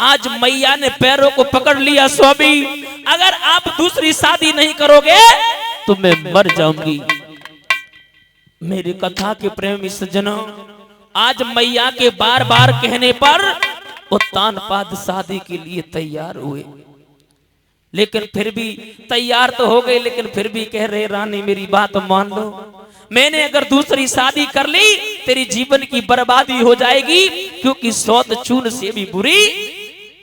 आज मैया ने पैरों को पकड़ लिया, स्वामी अगर आप दूसरी शादी नहीं करोगे तो मैं मर जाऊंगी। मेरी कथा के प्रेमी सज्जनों, आज मैया के बार बार कहने पर उत्तानपाद शादी के लिए तैयार हुए, लेकिन फिर भी तैयार तो हो गए, लेकिन फिर भी कह रहे रानी मेरी बात मान लो, मैंने अगर दूसरी शादी कर ली तेरी जीवन की बर्बादी हो जाएगी, क्योंकि सौत चून से भी बुरी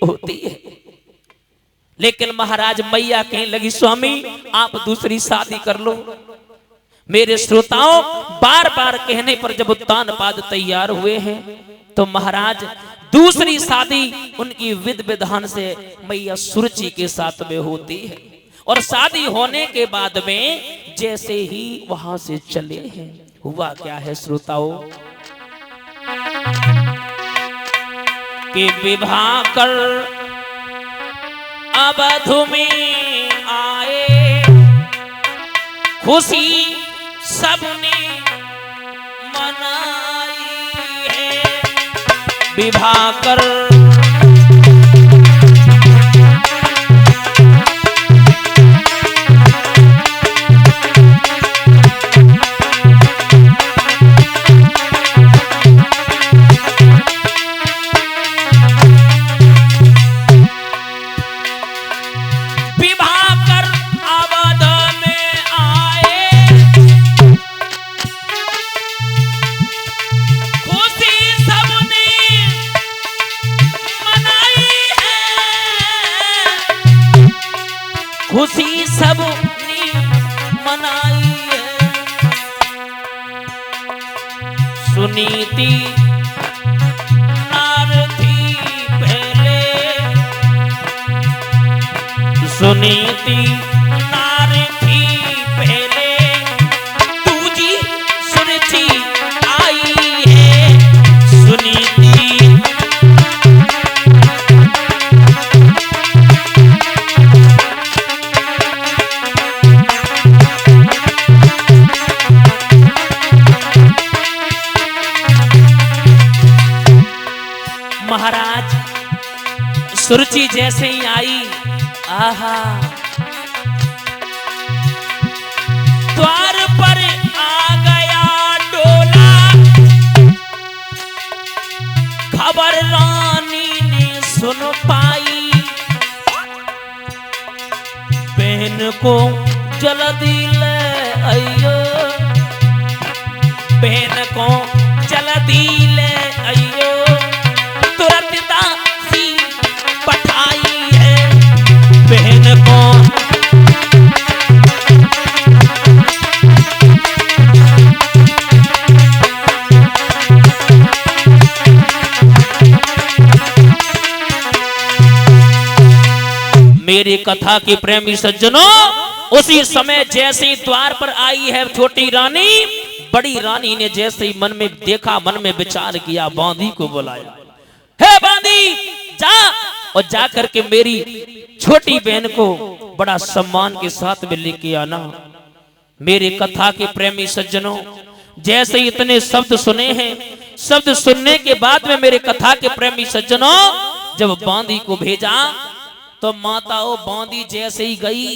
होती है। लेकिन महाराज मैया कहने लगी स्वामी आप दूसरी शादी कर लो। मेरे श्रोताओं, बार बार कहने पर जब उत्तानपाद तैयार हुए हैं तो महाराज दूसरी शादी उनकी विधि विधान से मैया सुरुचि के साथ में होती है। और शादी होने के बाद में जैसे ही वहां से चले हैं, हुआ क्या है श्रोताओं, कि विवाह कर अवधु में आए, खुशी सबने मनाई है। विवाह कर खुशी सबने मनाई है। सुनीति नार थी पहले, सुनीति नार थी पहले, दूजी सुरुचि आई है। सुनीति महाराज सुरुचि जैसे ही आई, आहा, द्वार पर आ गया डोला, खबर रानी ने सुन पाई, बहन को जल्दी ले आइयो, बहन को जल्दी ले आइयो, पठाई है बहन को। मेरी कथा की प्रेमी सज्जनों, उसी समय जैसे ही द्वार पर आई है छोटी रानी, बड़ी रानी ने जैसे ही मन में देखा, मन में विचार किया, बांदी को बुलाया, हे बांदी जा और जा करके मेरी छोटी बहन को बड़ा सम्मान के साथ में लेके आना। मेरे कथा के प्रेमी सज्जनों, जैसे इतने शब्द सुने हैं, शब्द सुनने के बाद में मेरे कथा के प्रेमी सज्जनों जब बांदी को भेजा तो माता ओ बांदी जैसे ही गई,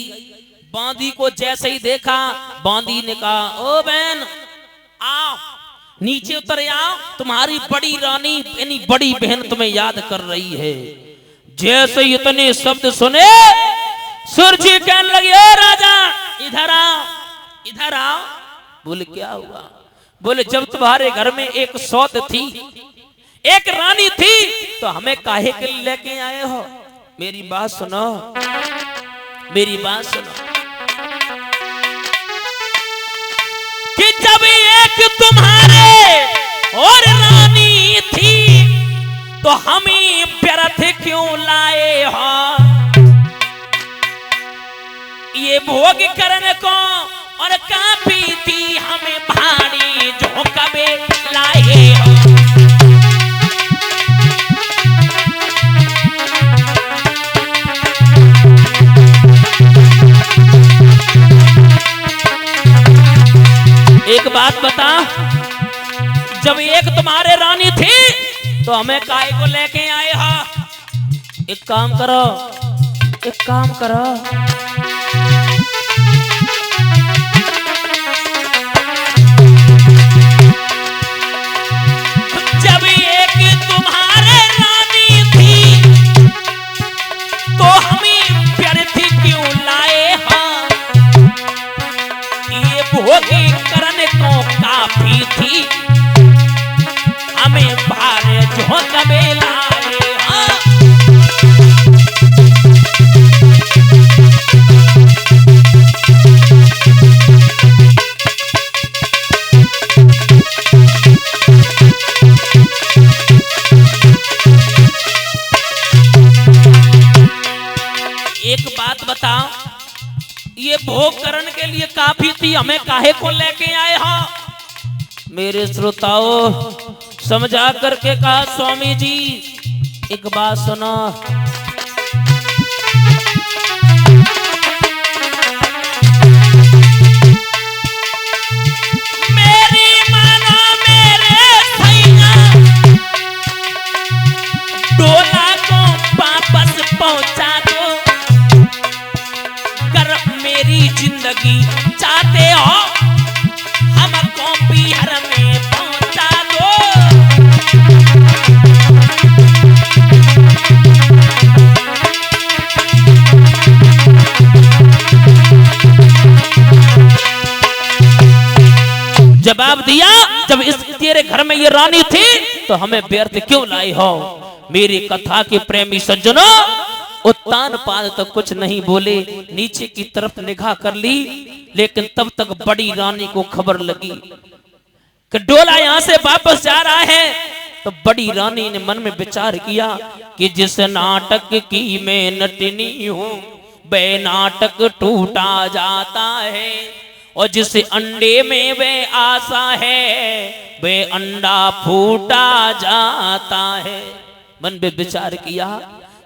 बांदी को जैसे ही देखा, बांदी ने कहा ओ बहन आओ नीचे उतर आओ, तुम्हारी बड़ी रानी यानी बड़ी बहन तुम्हें याद कर रही है। जैसे इतने शब्द सुने सुरुचि कहने लगी ओ राजा इधर आओ, इधर आओ। बोले क्या हुआ? बोले जब तुम्हारे घर में एक सौत थी, एक रानी थी, तो हमें काहे के लिए लेके आए हो? मेरी बात सुनो, मेरी बात सुनो कि जब एक तुम्हारे और रानी थी तो हमें व्यर्थ क्यों लाए हो? ये भोग करने को और काफी थी हमें भारी जो कबे लाए हो। एक बात बता, जब एक तुम्हारे रानी थी तो हमें काहे को लेके आए हो? एक काम करो, एक काम करो, जब एक तुम्हारे रानी थी तो हमें व्यर्थ क्यों लाए हाँ, ये भोगी करने को काफी थी, हमें भारे झोंक में लाए हाँ। एक बात बताओ, ये भोग करने के लिए काफी थी, हमें काहे को लेके आए हो? मेरे श्रोताओं समझा करके कहा स्वामी जी एक बात सुनो, मेरी मानो मेरे भैया, डोला को वापस पहुंचा दो, कर मेरी जिंदगी चाहते हो हमको बिहार में पहुंचा दो। जवाब दिया, जब इस तेरे घर में ये रानी थी तो हमें व्यर्थ क्यों लाई हो? मेरी कथा के प्रेमी सज्जनों उत्तान पाद तक कुछ नहीं बोले, नीचे की तरफ निगाह कर ली, लेकिन तब तक बड़ी रानी को खबर लगी कि डोला यहां से वापस जा रहा है। तो बड़ी रानी ने मन में विचार किया कि जिस नाटक की मैं नटनी हूं वे नाटक टूटा जाता है, और जिस अंडे में वे आशा है वे अंडा फूटा जाता है। मन में विचार किया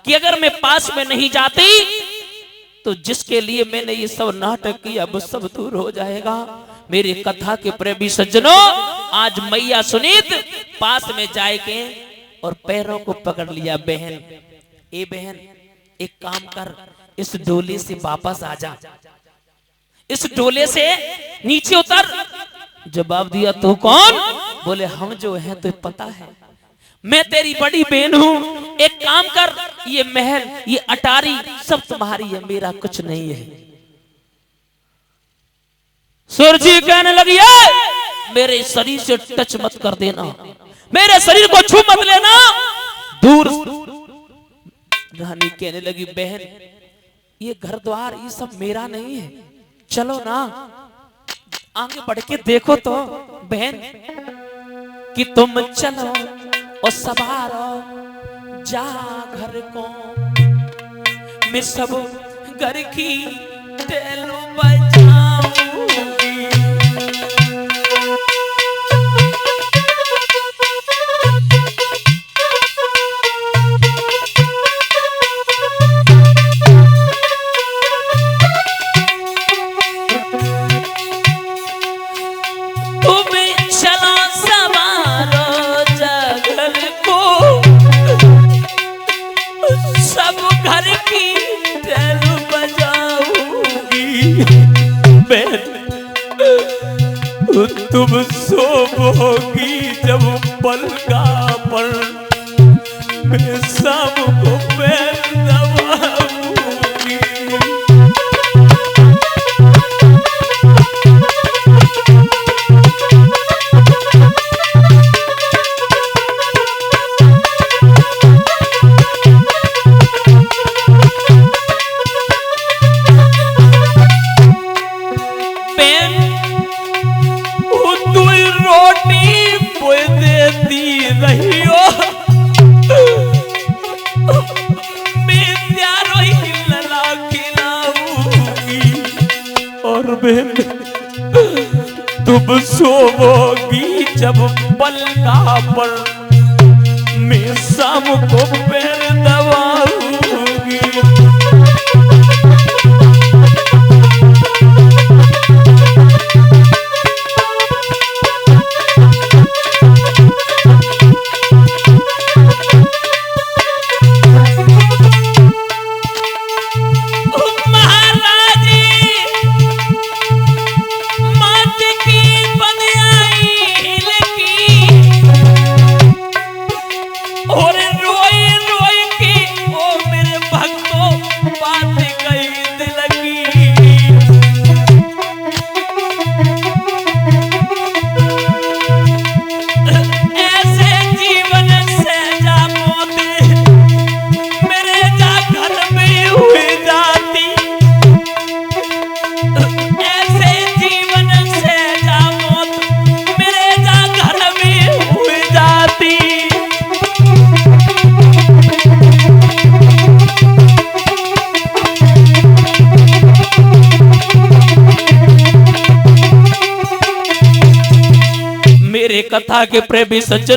कि अगर मैं पास में नहीं जाती तो जिसके लिए मैंने ये सब नाटक किया वो सब दूर हो जाएगा। मेरी कथा के प्रेमी सज्जनों आज मैया सुनीत पास में जाके और पैरों को पकड़ लिया, बहन ए बहन एक काम कर, इस डोले से वापस आ जा, इस डोले से नीचे उतर। जवाब दिया तू कौन? बोले हम जो हैं तो पता है, मैं तेरी बड़ी बहन हूं, एक काम कर ये महल ये अटारी सब तुम्हारी है, मेरा कुछ नहीं है। सुरजी कहने लगी है मेरे शरीर से टच मत कर देना, मेरे शरीर को छू मत लेना, दूर। रानी कहने लगी बहन ये घर द्वार ये सब मेरा नहीं है, चलो ना आगे बढ़ के देखो तो बहन कि तुम चलो और सवारो जा घर को, मैं सब घर की टेलो बजाऊंगी। तुम सोओगी जब पलका पर मैं सबको पैर दबाऊंगी। तुम सोओगी जब पलका पर मैं सबको पैर दबाऊंगी। और रोई रोई की ओ मेरे भक्तों बात कही दिल की। ऐसे जीवन से जा मौत मेरे जा घर में हुई जाती। ऐसे जीवन से जा मौत मेरे जा घर में हुई जाती। मेरे कथा के प्रेमी सज्जन